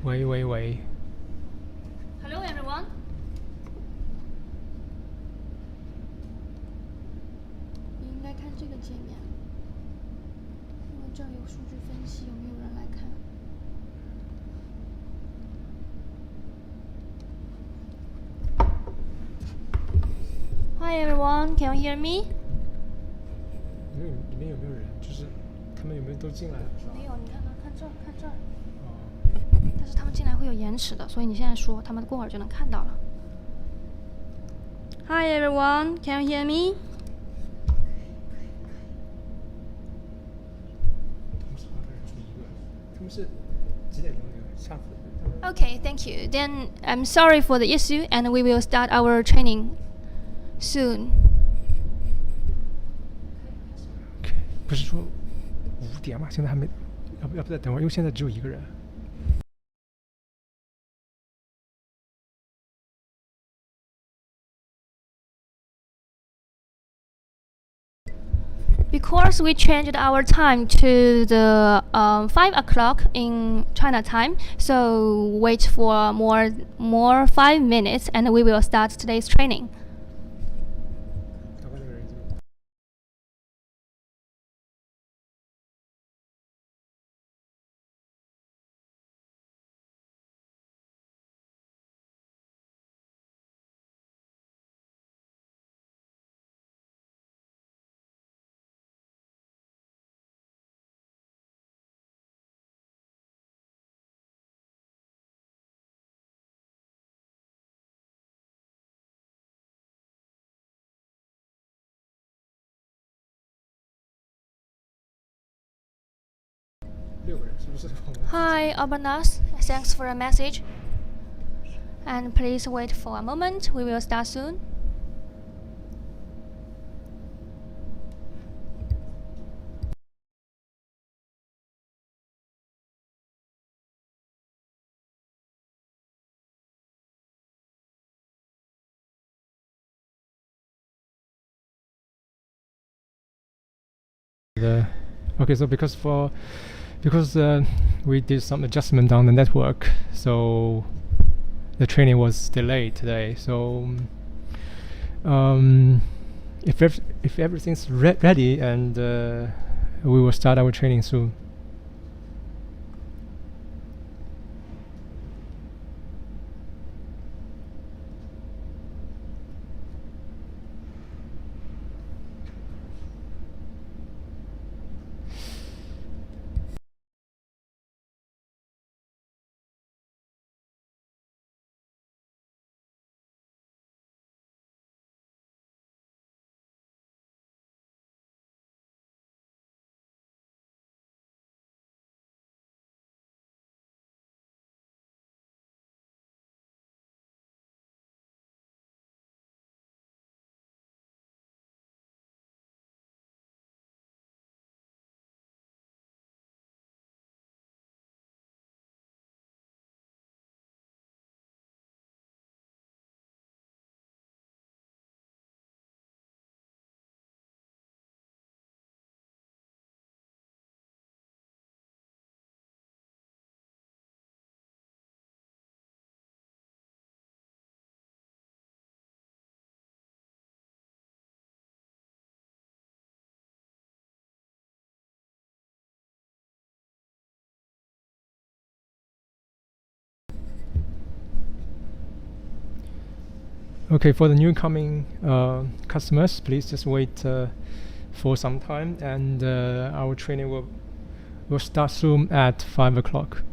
喂。 Hello everyone. 你应该看这个界面，因为这儿有数据分析，有没有人来看？Hi everyone, can you hear me? 里面有没有人？就是他们有没有都进来了？没有，你看这儿，看这儿。但是他们进来会有延迟的，所以你现在说，他们过会儿就能看到了。Hi everyone, can you hear me? 他们是几点钟那个下课Okay, thank you. Then I'm sorry for the issue, and we will start our training soon. 不是说5点吗？现在还没，要不再等会儿，因为现在只有一个人。Because we changed our time to the 5 o'clock in China time, so wait for more 5 minutes, and we will start today's training. Hi, Urbanas. Thanks for your message. And please wait for a moment. We will start soon. Okay, so because we did some adjustment on the network, so the training was delayed today. So if everything's ready, and we will start our training soon. Okay, for the new coming customers, please just wait for some time, and our training will start soon at 5 o'clock.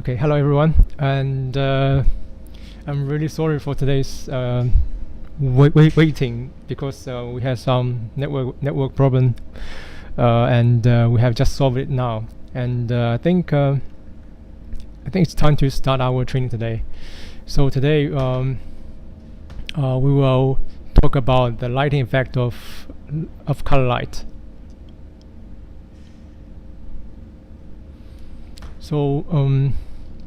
Okay, hello everyone, and I'm really sorry for today's waiting because we had some network problem, and we have just solved it now. And I think it's time to start our training today. So today we will talk about the lighting effect of Cololight. So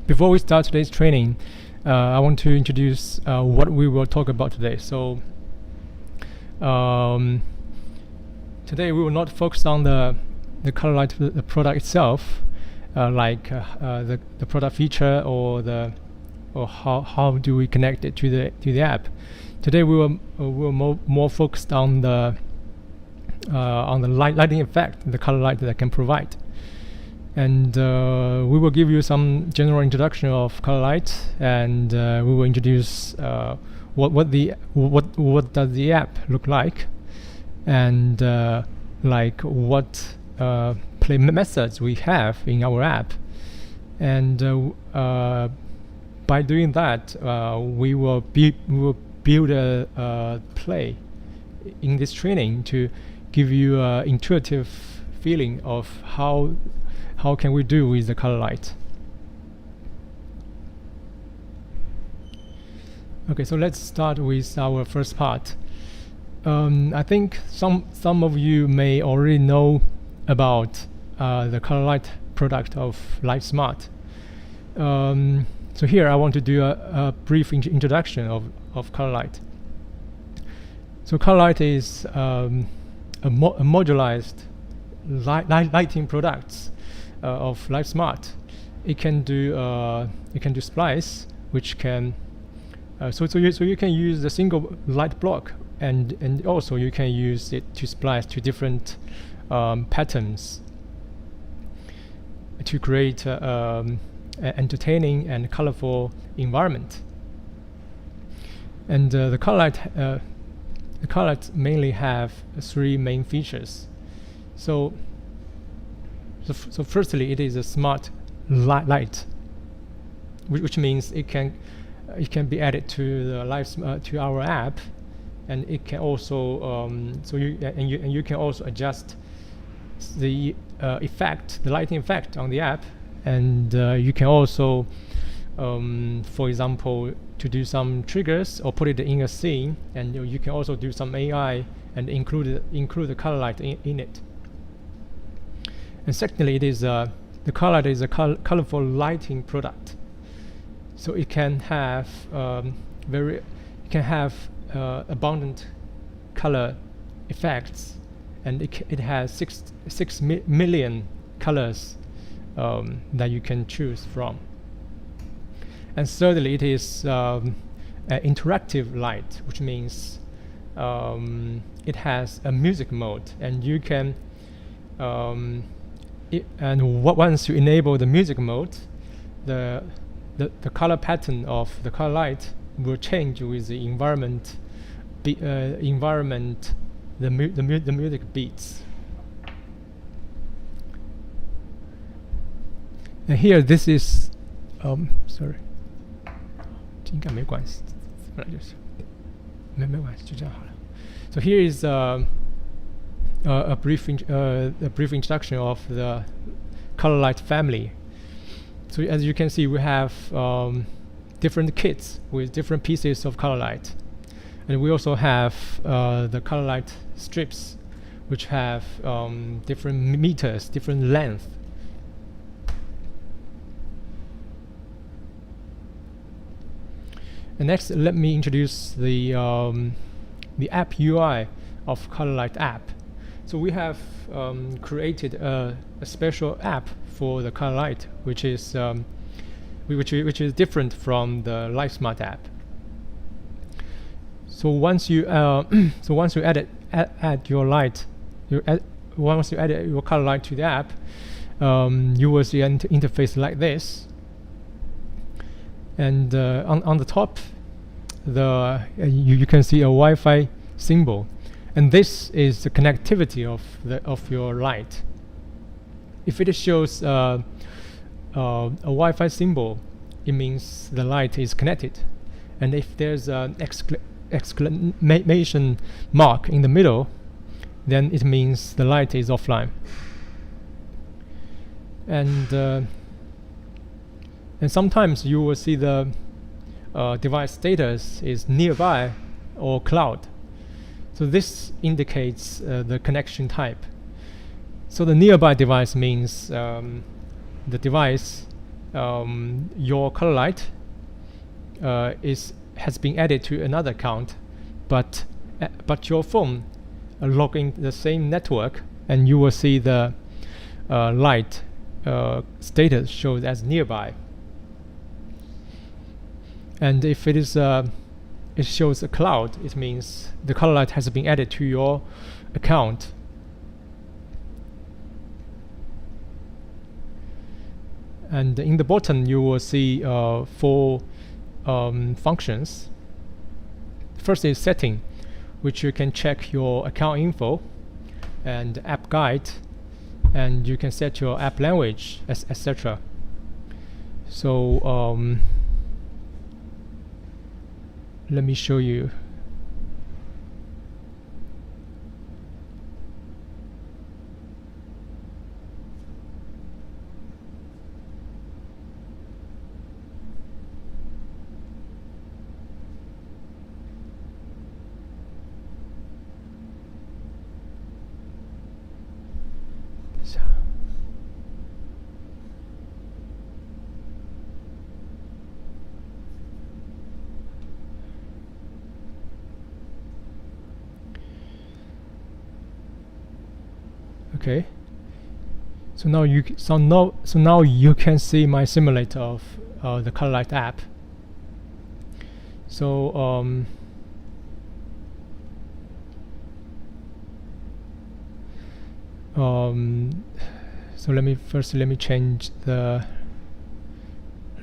before we start today's training, I want to introduce what we will talk about today. So today we will not focus on the Cololight the product itself, like the product feature or how do we connect it to the app. Today we will more focused on the lighting effect the Cololight that can provide. And we will give you some general introduction of Cololight, and we will introduce what does the app look like, and like what play methods we have in our app, and by doing that we will build a play in this training to give you an intuitive feeling of how can we do with the Cololight. Okay, so let's start with our first part. I think some of you may already know about the Cololight product of LifeSmart. So here I want to do a brief introduction of Cololight. So Cololight is a modularized lighting product of LifeSmart. It can do splice, which can so you can use a single light block, and also you can use it to splice to different patterns to create an entertaining and colorful environment. And the Cololight mainly have three main features. So firstly, it is a smart light, which means it can be added to the to our app, and it can also you can also adjust the lighting effect on the app, and you can also for example to do some triggers or put it in a scene, and you can also do some AI and include the Cololight in it. And secondly, it is the Cololight is a colorful lighting product, so it can have abundant color effects, and it has 6 million colors that you can choose from. And thirdly, it is an interactive light, which means it has a music mode, and you can once you enable the music mode, the color pattern of the Cololight will change with the environment. The music beats. And here, this is sorry， 应该没关系，本来就是没关系，就这样好了。So here is a brief introduction of the Cololight family. So as you can see, we have different kits with different pieces of Cololight, and we also have the Cololight strips, which have different meters, different length. And next, let me introduce the app UI of Cololight app. So we have created a special app for the Cololight, which is different from the LifeSmart app. So once you add your light, once you add your Cololight to the app, you will see an interface like this. And on the top, you can see a Wi-Fi symbol, and this is the connectivity of your light. If it shows a Wi-Fi symbol, it means the light is connected. And if there's an exclamation mark in the middle, then it means the light is offline. And sometimes you will see the device status is nearby or cloud. So this indicates the connection type. So the nearby device means the device, your Cololight has been added to another account, but your phone logging the same network, and you will see the light status shows as nearby. And if it is it shows a cloud, it means the Cololight has been added to your account. And in the bottom you will see 4 functions. First is setting, which you can check your account info, and app guide, and you can set your app language, etc. So let me show you. Okay. So now you can see my simulator of the Cololight app. So so let me change the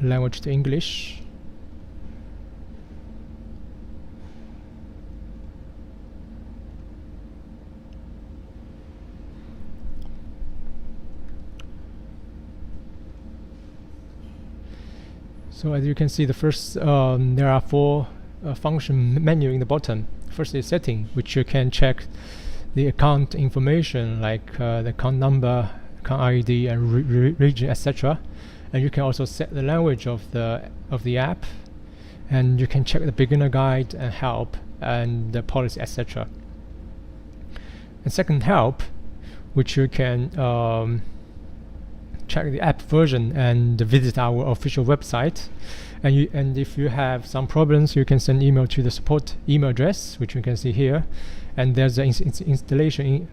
language to English. So as you can see, the first there are 4 function menu in the bottom. First is setting, which you can check the account information like the account number, account ID, and region, etc. And you can also set the language of the app, and you can check the beginner guide and help and the policy, etc. And second, help, which you can check the app version and visit our official website. And if you have some problems, you can send email to the support email address, which you can see here. And there's an installation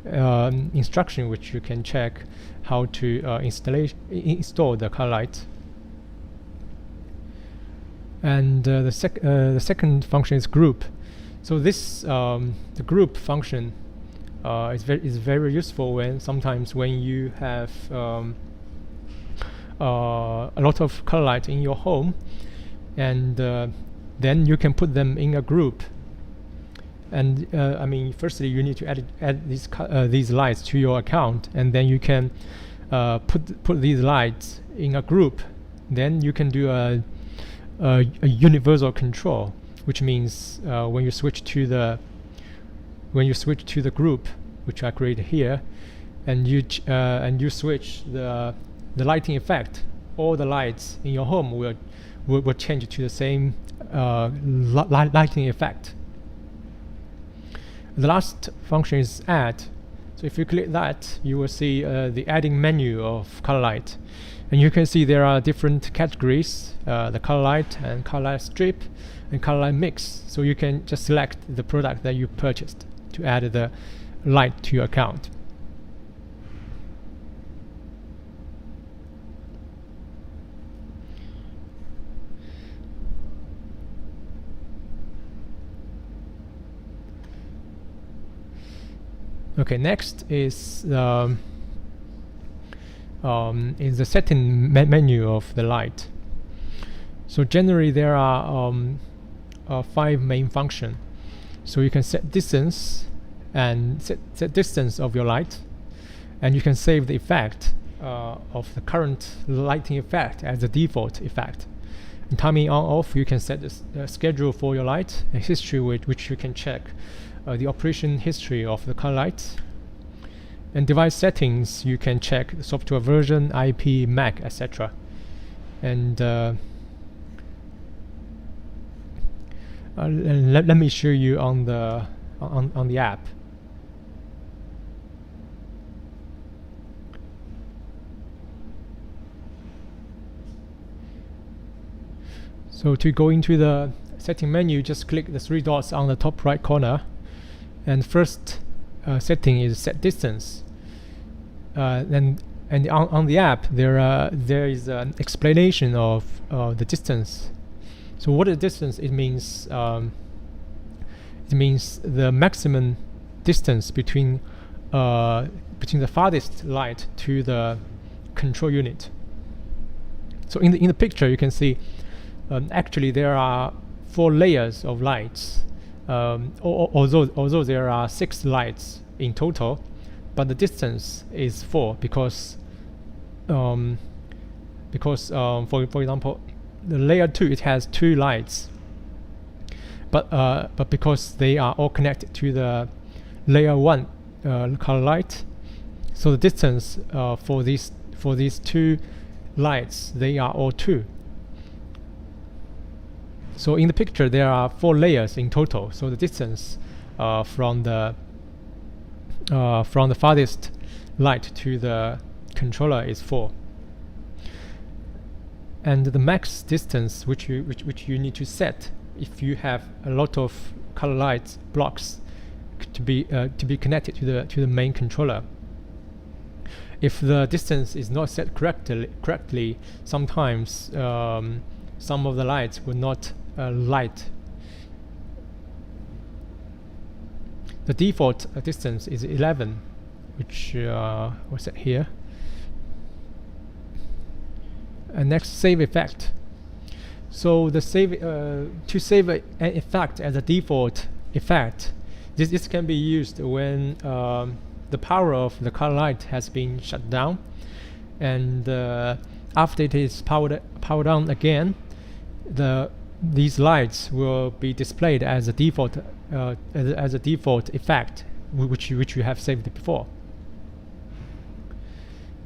instruction, which you can check how to install the Cololight. And the second function is group. So this the group function is very useful when sometimes when you have a lot of Cololight in your home, and then you can put them in a group. And I mean, firstly you need to add these lights to your account, and then you can put these lights in a group. Then you can do a universal control, which means when you switch to the group, which I created here, and you switch the lighting effect, all the lights in your home will change to the same lighting effect. The last function is add. So if you click that, you will see the adding menu of Cololight, and you can see there are different categories: the Cololight and Cololight strip and Cololight mix. So you can just select the product that you purchased to add the light to your account. Okay, next is the setting menu of the light. So generally there are 5 main functions. So you can set distance and set distance of your light, and you can save the effect, of the current lighting effect as the default effect. And timing on off, you can set the schedule for your light, a history which you can check the operation history of the Cololight. And device settings, you can check the software version, IP, MAC, etc. And let me show you on the app. So to go into the setting menu, just click the three dots on the top right corner, and first setting is set distance. And on the app there is an explanation of the distance. So what is distance? It means the maximum distance between the farthest light to the control unit. So in the picture you can see actually there are 4 layers of lights, although there are 6 lights in total, but the distance is 4 because for example, the layer 2, it has 2 lights, but because they are all connected to the layer 1 Cololight, so the distance for these 2 lights, they are all 2. So in the picture there are 4 layers in total, so the distance from the farthest light to the controller is 4. And the max distance which you need to set if you have a lot of Cololight blocks to be connected to the main controller. If the distance is not set correctly, sometimes some of the lights will not light. The default distance is 11, which was set here. And next, save effect. So the to save an effect as a default effect, this can be used when the power of the Cololight has been shut down, and after it is powered on again, these lights will be displayed as a default effect which you have saved before.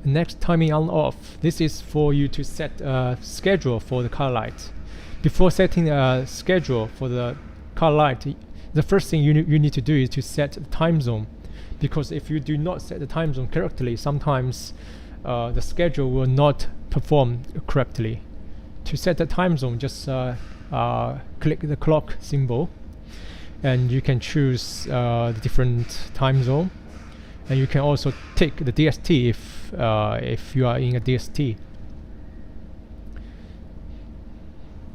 Next, timing on off. This is for you to set a schedule for the Cololight. Before setting a schedule for the Cololight, the first thing you need to do is to set the time zone, because if you do not set the time zone correctly, sometimes the schedule will not perform correctly. To set the time zone, just click the clock symbol, and you can choose the different time zone, and you can also tick the DST if you are in a DST.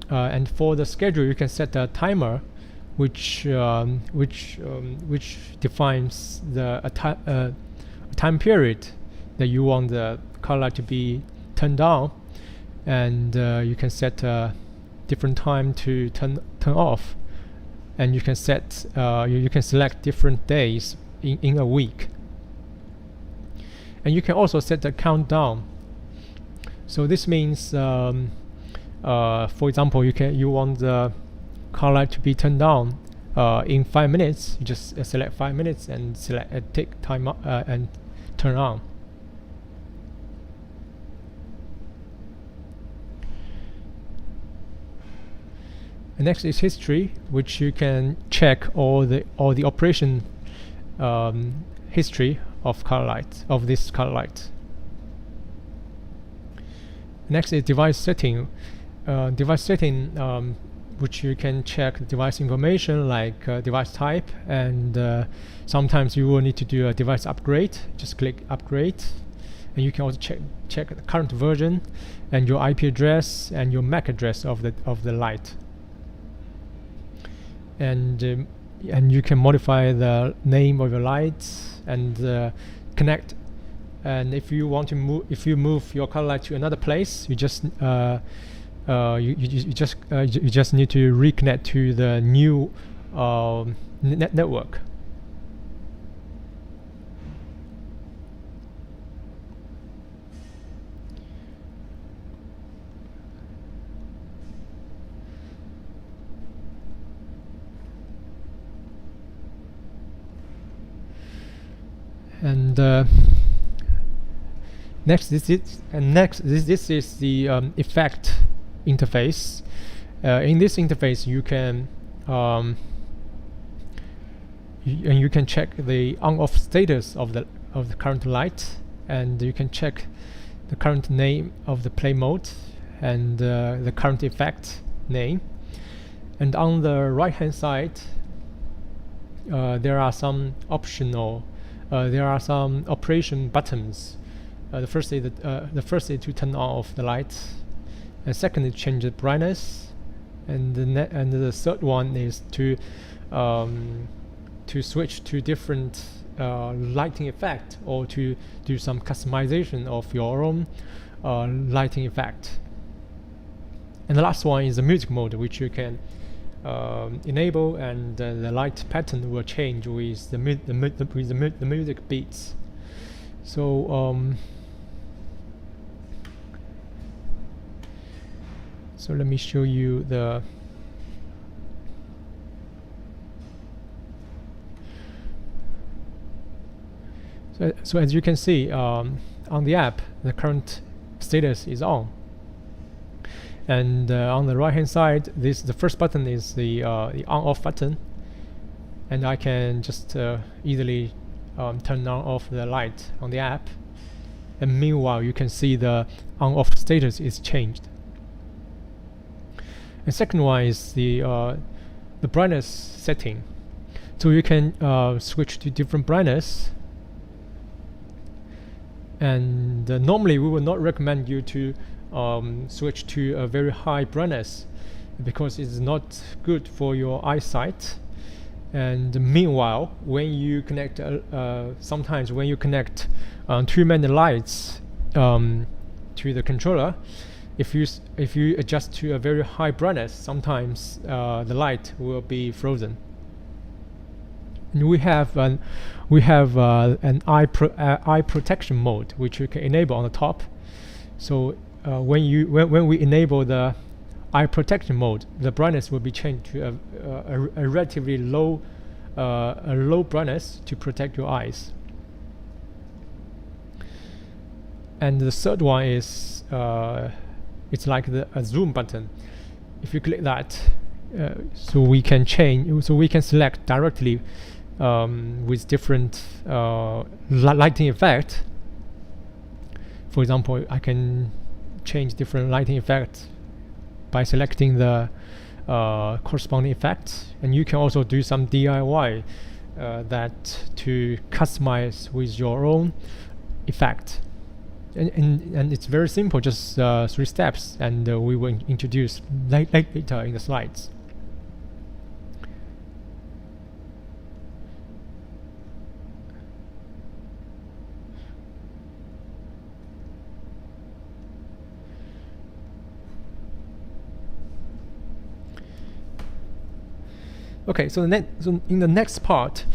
And for the schedule, you can set a timer, which defines the time period that you want the color to be turned on, and you can set a different time to turn off, and you can set you can select different days in a week, and you can also set the countdown. So this means for example, you want the Cololight to be turned on in 5 minutes. You just select 5 minutes and select take time and turn on. And next is history, which you can check all the operation history of this Cololight. Next is device setting. Which you can check the device information like device type, and sometimes you will need to do a device upgrade. Just click upgrade, and you can also check the current version and your IP address and your MAC address of the light. And you can modify the name of your lights and connect. And if you want to move your Cololight to another place, you just you just need to reconnect to the new network. And next, this is the effect interface. In this interface, you can you can check the on-off status of the current light, and you can check the current name of the play mode and the current effect name. And on the right hand side, there are some optional operation buttons. The first is to turn off the light, and second is change the brightness, and the third one is to switch to different lighting effect, or to do some customization of your own lighting effect. And the last one is the music mode, which you can enable, and the light pattern will change with the music beats. So so let me show you the so as you can see, on the app, the current status is on. And on the right hand side, the first button is the on-off button, and I can just easily turn on off the light on the app, and meanwhile you can see the on-off status is changed. And second one is the brightness setting. So you can switch to different brightness, and normally we would not recommend you to switch to a very high brightness, because it's not good for your eyesight. And meanwhile, when you connect sometimes when you connect too many lights to the controller, if you adjust to a very high brightness, sometimes the light will be frozen. And we have an eye protection mode, which you can enable on the top. So when we enable the eye protection mode, the brightness will be changed to a relatively low brightness to protect your eyes. And the third one is it's like a zoom button. If you click that, so we can select directly with different lighting effect. For example, I can change different lighting effects by selecting the corresponding effect, and you can also do some DIY that to customize with your own effect. And it's very simple, just 3 steps, and we will introduce later in the slides. Okay, so in the next part,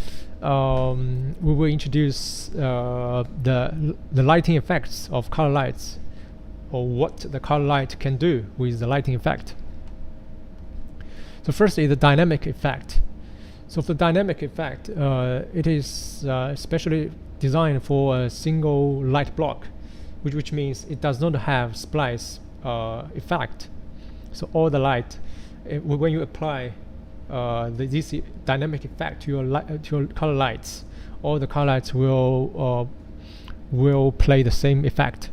we will introduce the lighting effects of color lights, or what the color light can do with the lighting effect. So first is the dynamic effect. So for the dynamic effect, it is specially designed for a single light block, which means it does not have splice effect. So all the light, when you apply this dynamic effect to your color lights, all the color lights will play the same effect.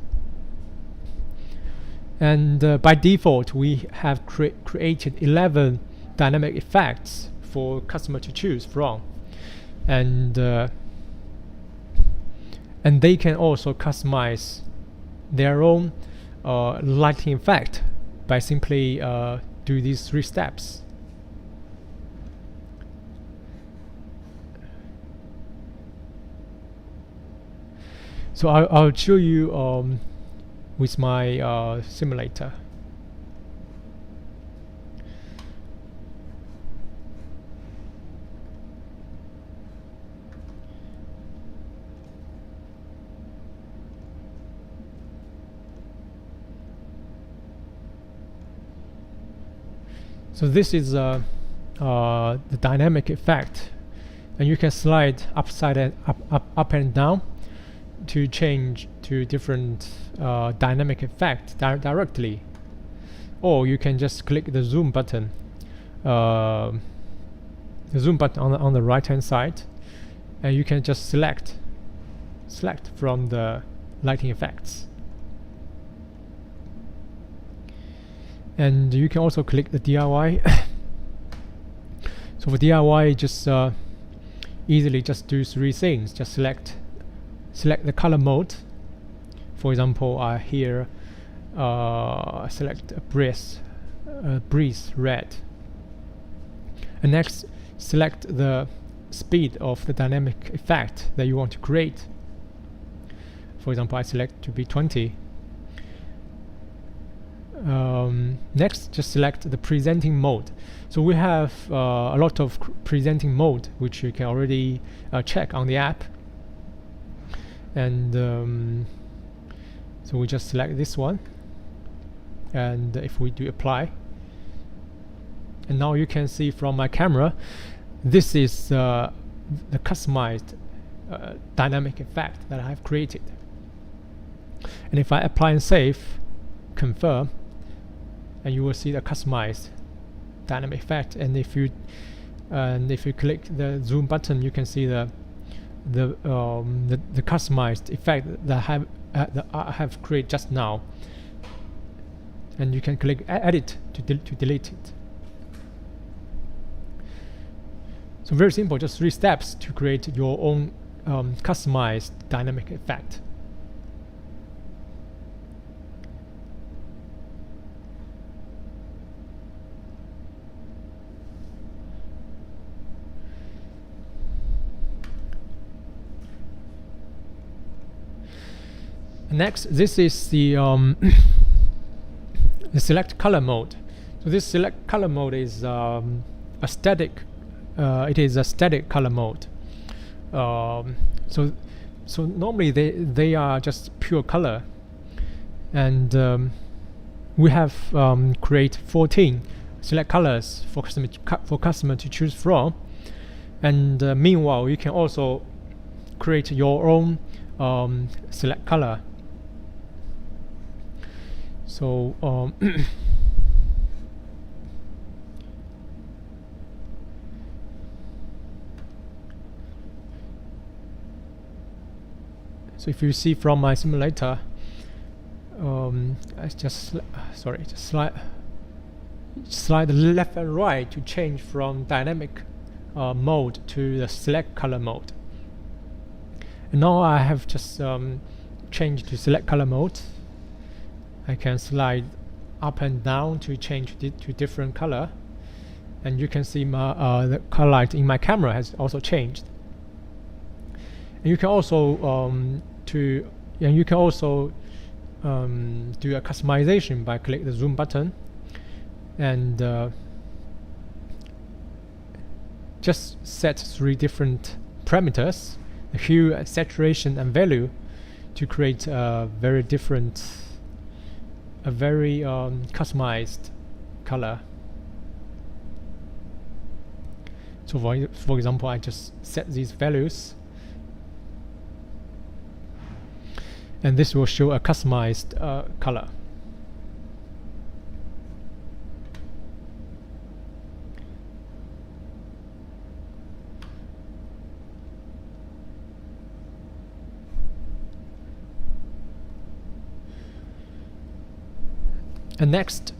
And by default, we have created 11 dynamic effects for customer to choose from, and they can also customize their own lighting effect by simply do these 3 steps. So I'll show you with my simulator. So this is the dynamic effect, and you can slide up and down to change to different dynamic effect directly, or you can just click the zoom button, on the right hand side, and you can just select from the lighting effects. And you can also click the DIY. So for DIY, just easily just do three things. Just select the color mode. For example, here select a breeze red, and next select the speed of the dynamic effect that you want to create. For example, I select to be 20. Next, just select the presenting mode. So we have a lot of presenting mode which you can already check on the app, and so we just select this one, and if we do apply, and now you can see from my camera, this is the customized dynamic effect that I have created. And if I apply and save, confirm, and you will see the customized dynamic effect. And if you click the zoom button, you can see the customized effect that I have created just now. And you can click edit to delete it. So very simple, just 3 steps to create your own customized dynamic effect. Next, this is the the select color mode. So this select color mode is a static. It is a static color mode. So normally they are just pure color, and we have create 14 select colors for customer to choose from. And meanwhile, you can also create your own select color. So so if you see from my simulator, I just slide left and right to change from dynamic mode to the select color mode. And now I have just changed to select color mode. I can slide up and down to change to different color, and you can see my the color light in my camera has also changed. And you can also do a customization by click the zoom button, and just set 3 different parameters: the hue, saturation, and value, to create a very customized color. So for example, I just set these values, and this will show a customized color. And next,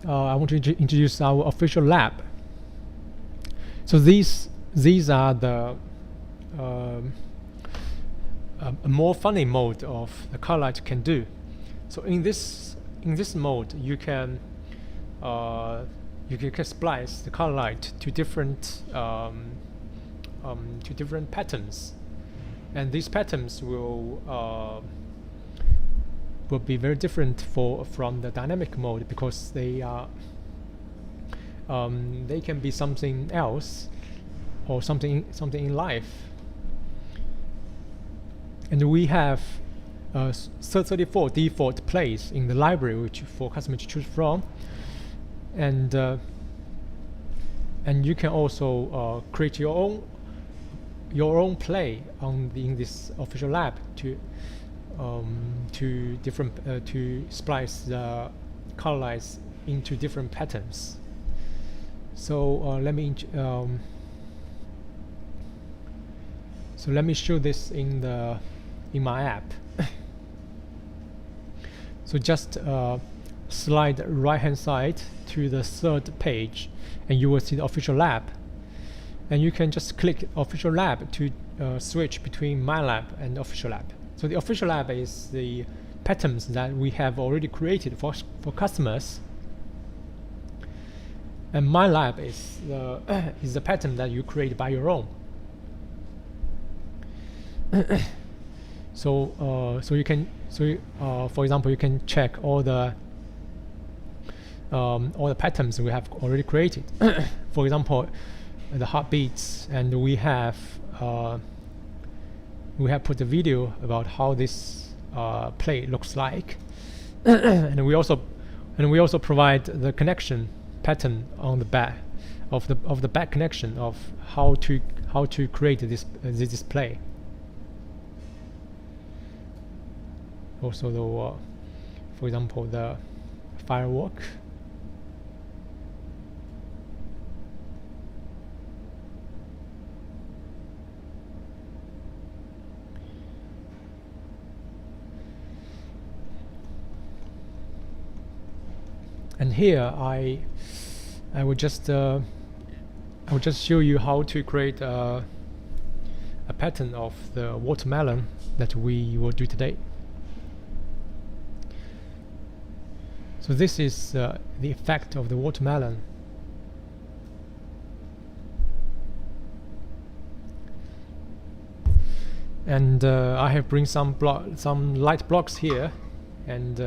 I want to introduce our official lab. So these are the a more funny mode of the Cololight can do. So in this mode, you can splice the Cololight to different patterns, and these patterns will be very different from the dynamic mode, because they can be something else, or something in life. And we have 34 default plays in the library, which for customers to choose from, and you can also create your own your own play in this official lab to splice the color lights into different patterns. So let me show this in my app. So just slide right hand side to the third page and you will see the official lab, and you can just click official lab to switch between my lab and official lab. So the official lab is the patterns that we have already created for customers, and my lab is the pattern that you create by your own. So you can for example, you can check all the patterns we have already created. For example, the heartbeats, and we have put a video about how this play looks like. and we also provide the connection pattern on the back of the back connection of how to create this display. Also for example, the firework. And here I will just show you how to create a pattern of the watermelon that we will do today. So this is the effect of the watermelon. And I have bring some light blocks here, and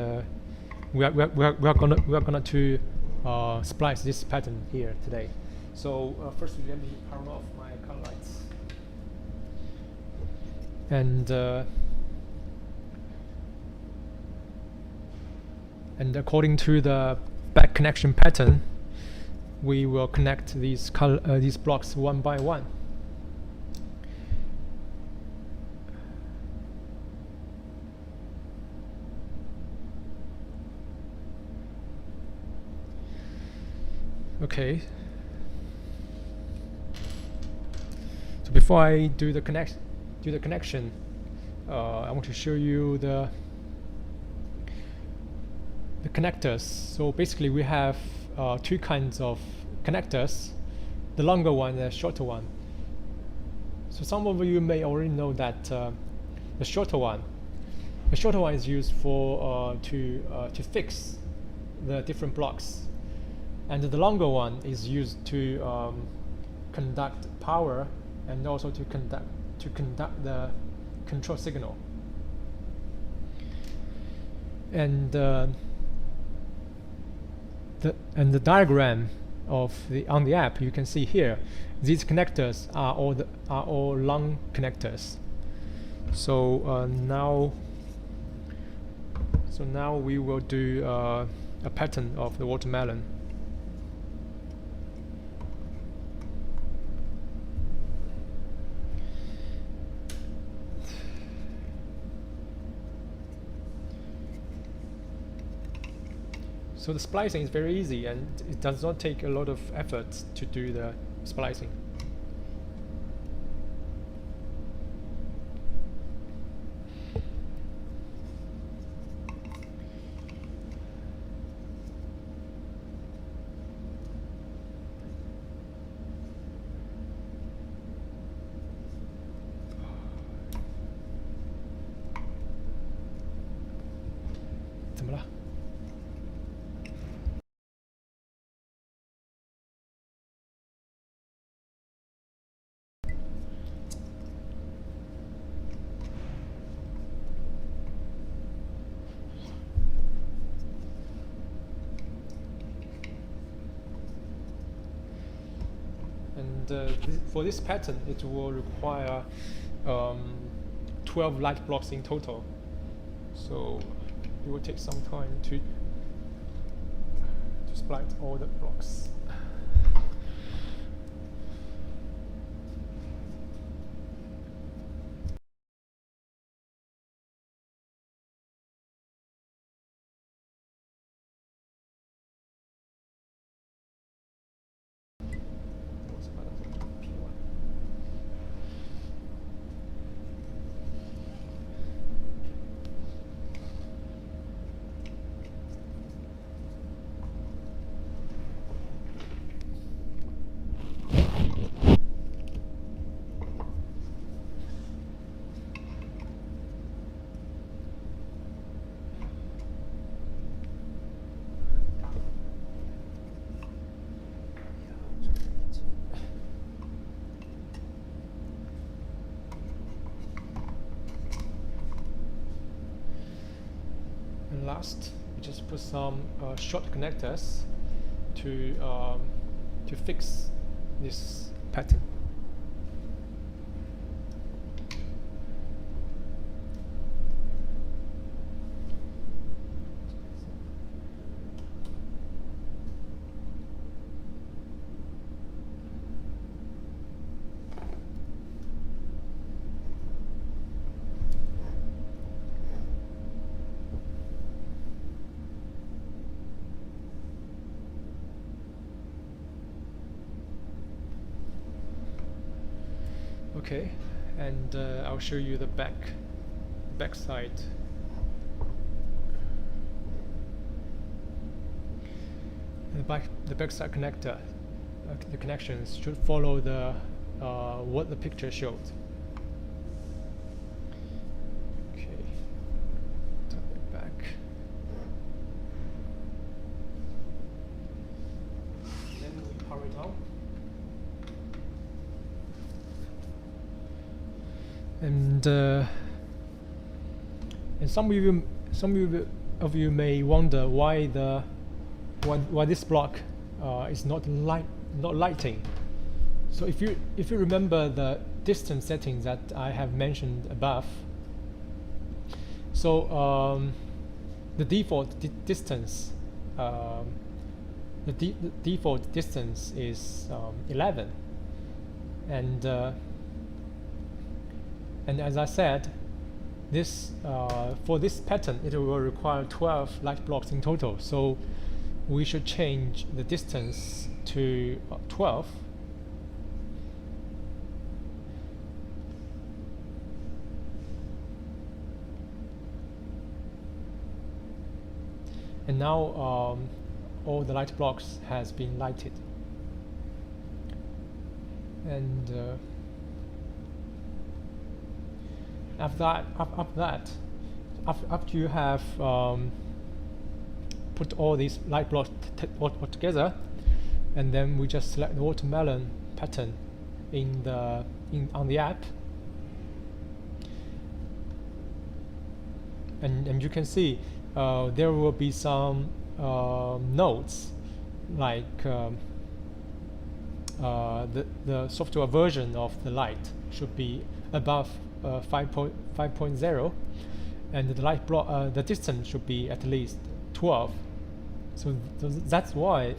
we are gonna to splice this pattern here today. So first let me turn off my color lights, and according to the back connection pattern, we will connect these blocks one by one. Okay. So before I do the connection, I want to show you the connectors. So basically, we have two kinds of connectors: the longer one and the shorter one. So some of you may already know that the shorter one is used for to fix the different blocks. And the longer one is used to conduct power and also to conduct the control signal. And the diagram on the app, you can see here, these connectors are all long connectors. So now we will do a pattern of the watermelon. So the splicing is very easy, and it does not take a lot of effort to do the splicing.怎么了？ And for this pattern, it will require 12 light blocks in total. So it will take some time to splice all the blocks. last, we just put some short connectors to fix this pattern. Okay, and I'll show you the back side. The backside connector, the connections should follow the what the picture showed. Okay, turn it back. Then we power it on. And some of you may wonder why this block is not lighting. So if you remember the distance settings that I have mentioned above, so the default distance default distance is 11, and as I said, this for this pattern it will require 12 light blocks in total. So we should change the distance to 12. And now all the light blocks has been lighted. And after you have put all these light blocks all together, and then we just select the watermelon pattern on the app, and you can see there will be some notes like the software version of the light should be above 5.0, and the light block the distance should be at least 12. So that's why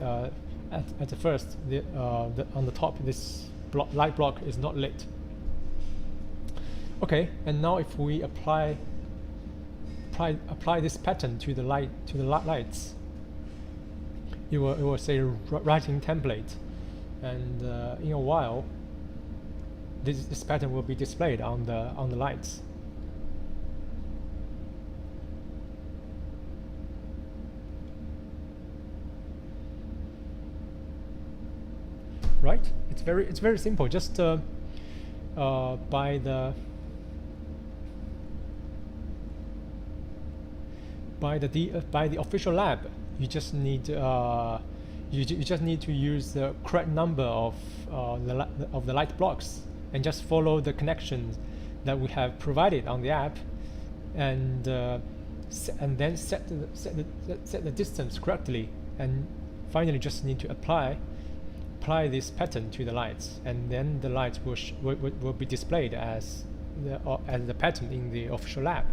at the first on the top this light block is not lit. Okay, and now if we apply this pattern to the lights, it will say writing template, and in a while this pattern will be displayed on the lights. Right? It's very simple. Just by the official lab, you just need you just need to use the correct number of the light blocks, and just follow the connections that we have provided on the app, and then set the distance correctly, and finally just need to apply this pattern to the lights, and then the lights will be displayed as the pattern in the official lab.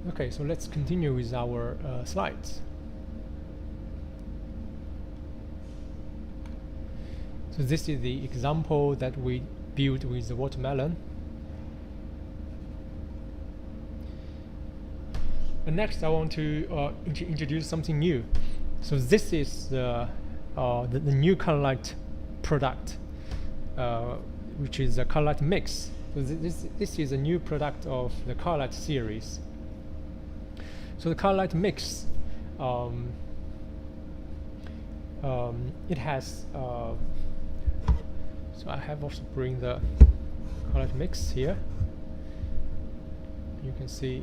Okay, so let's continue with our slides. So this is the example that we built with the watermelon. And next I want to introduce something new. So this is the new Cololight product, which is the Cololight Mix. So this is a new product of the Cololight series. So the Cololight Mix, it has so I have also bring the Cololight Mix here. you can see.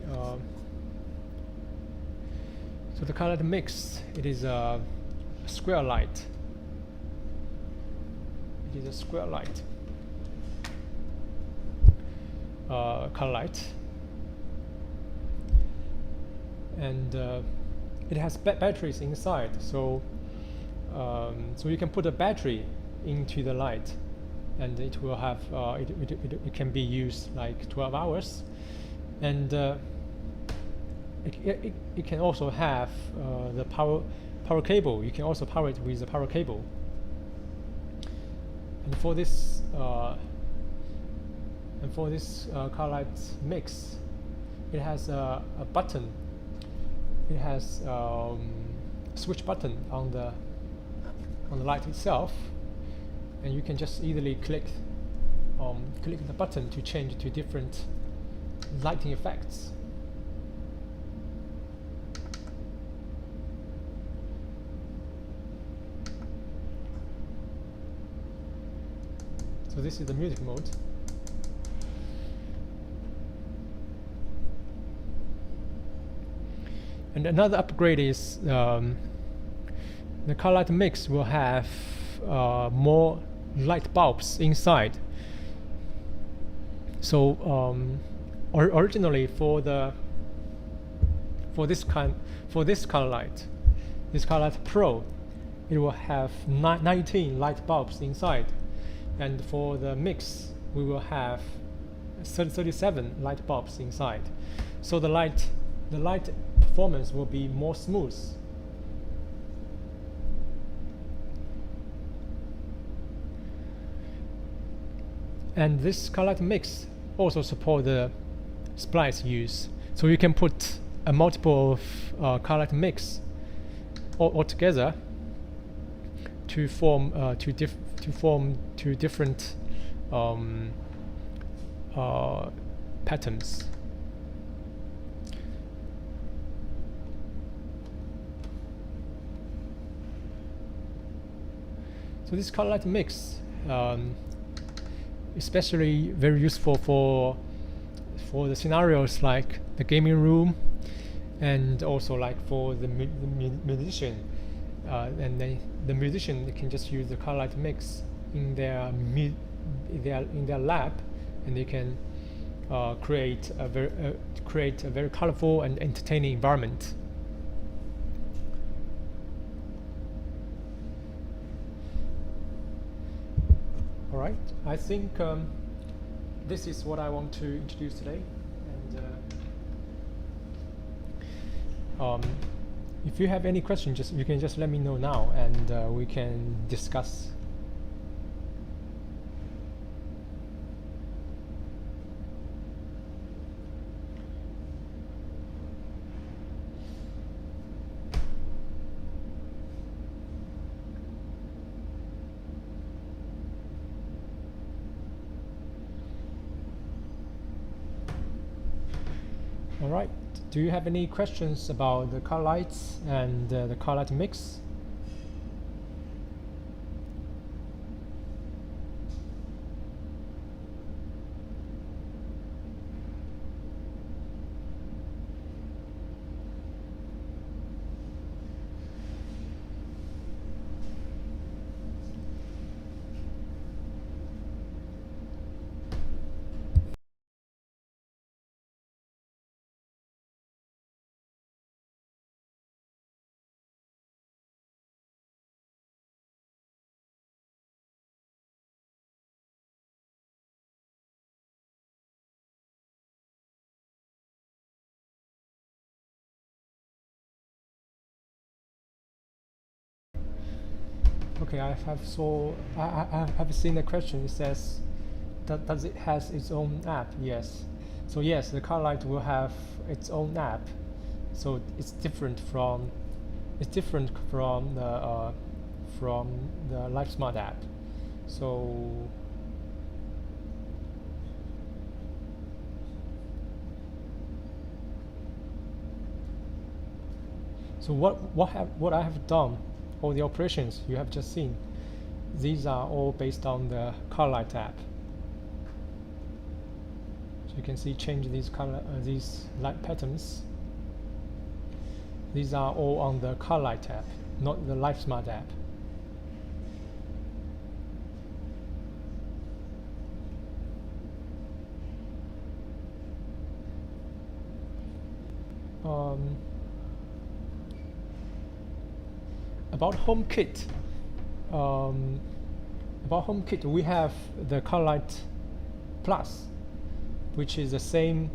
So the Cololight mix, it is a square light. It is a square light Cololight, and it has batteries inside. So so you can put a battery into the light, and it will have it can be used like 12 hours, and it can also have the power cable. You can also power it with the power cable. And for this Cololight mix, it has a button. It has switch button on the light itself, and you can just easily click the button to change to different lighting effects. So this is the music mode. And another upgrade is the Cololight mix will have more light bulbs inside. So originally for this Cololight Pro, it will have 19 light bulbs inside, and for the mix we will have 37 light bulbs inside. So the light performance will be more smooth. And this Cololight mix also support the splice use, so you can put a multiple of Cololight mix all together to form two different patterns. So this Cololight mix, especially very useful for the scenarios like the gaming room, and also like for the musician, and the musician can just use the Cololight mix in their lab, and they can create a very colorful and entertaining environment. All right, I think this is what I want to introduce today, and if you have any questions, you can just let me know now, and we can discuss. All right. Do you have any questions about the Cololights and the Cololight mix? Okay, I have seen the question. It says, does it has its own app? Yes. So yes, the Cololight will have its own app. So it's different from the LifeSmart app. So what I have done, all the operations you have just seen, these are all based on the Cololight app. So you can see change these color, these light patterns. These are all on the Cololight app, not the LifeSmart app. About HomeKit. About HomeKit, we have the Cololight Plus, which is the same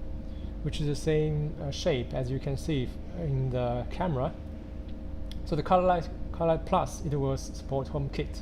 shape as you can see in the camera. So the Cololight Plus, it will support HomeKit.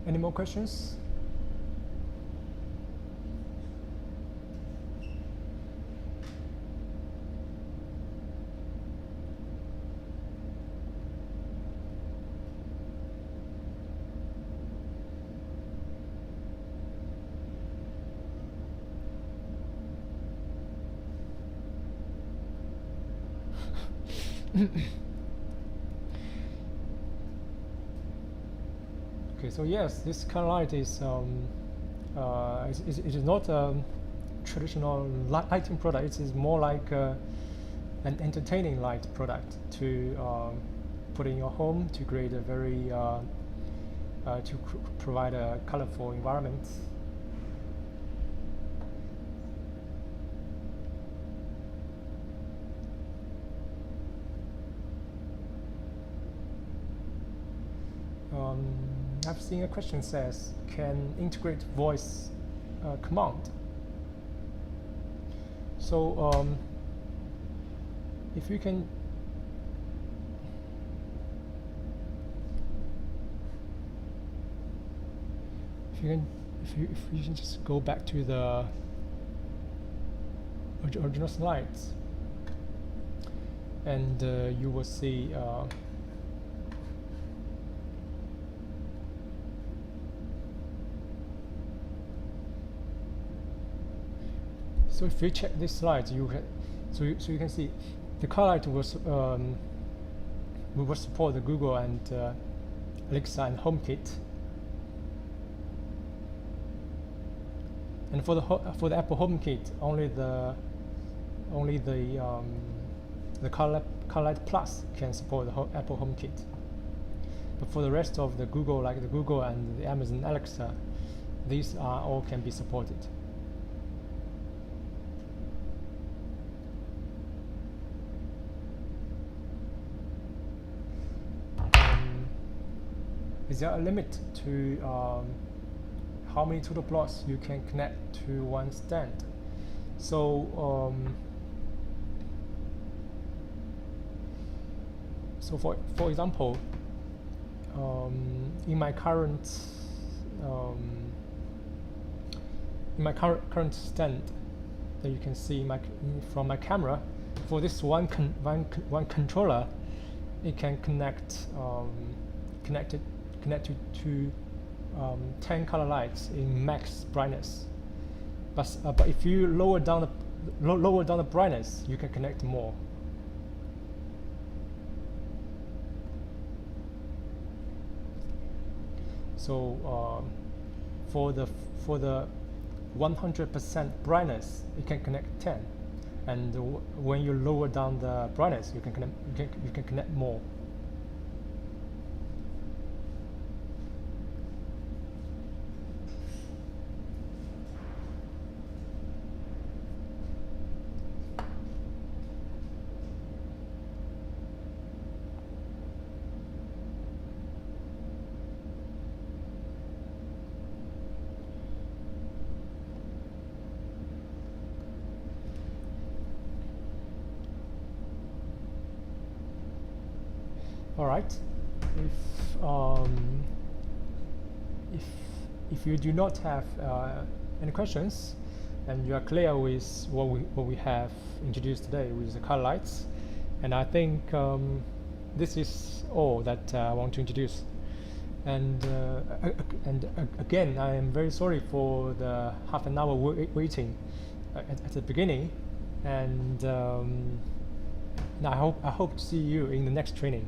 Any more questions? Okay, so yes, this Cololight is it is not a traditional lighting product. It is more like an entertaining light product to put in your home to create a very provide a colorful environment. I've seen a question says, can integrate voice command. So if you can just go back to the original slides, and you will see so if you check this slide, you can see the Cololight will support the Google and Alexa and HomeKit. And for the Apple HomeKit, only the Cololight Plus can support the Apple HomeKit. But for the rest of the Google, like the Google and the Amazon Alexa, these are all can be supported. Is there a limit to how many total plots you can connect to one stand? So for example, in my current stand that you can see from my camera, for this one controller, it can connect connected to 10 color lights in max brightness. But if you lower down the brightness, you can connect more. So for the 100% brightness, it can connect 10, and when you lower down the brightness, you can connect more. All right. If um, if if you do not have any questions, and you are clear with what we have introduced today with the color lights, and I think this is all that I want to introduce. And again, I am very sorry for the half an hour waiting at the beginning, and I hope to see you in the next training.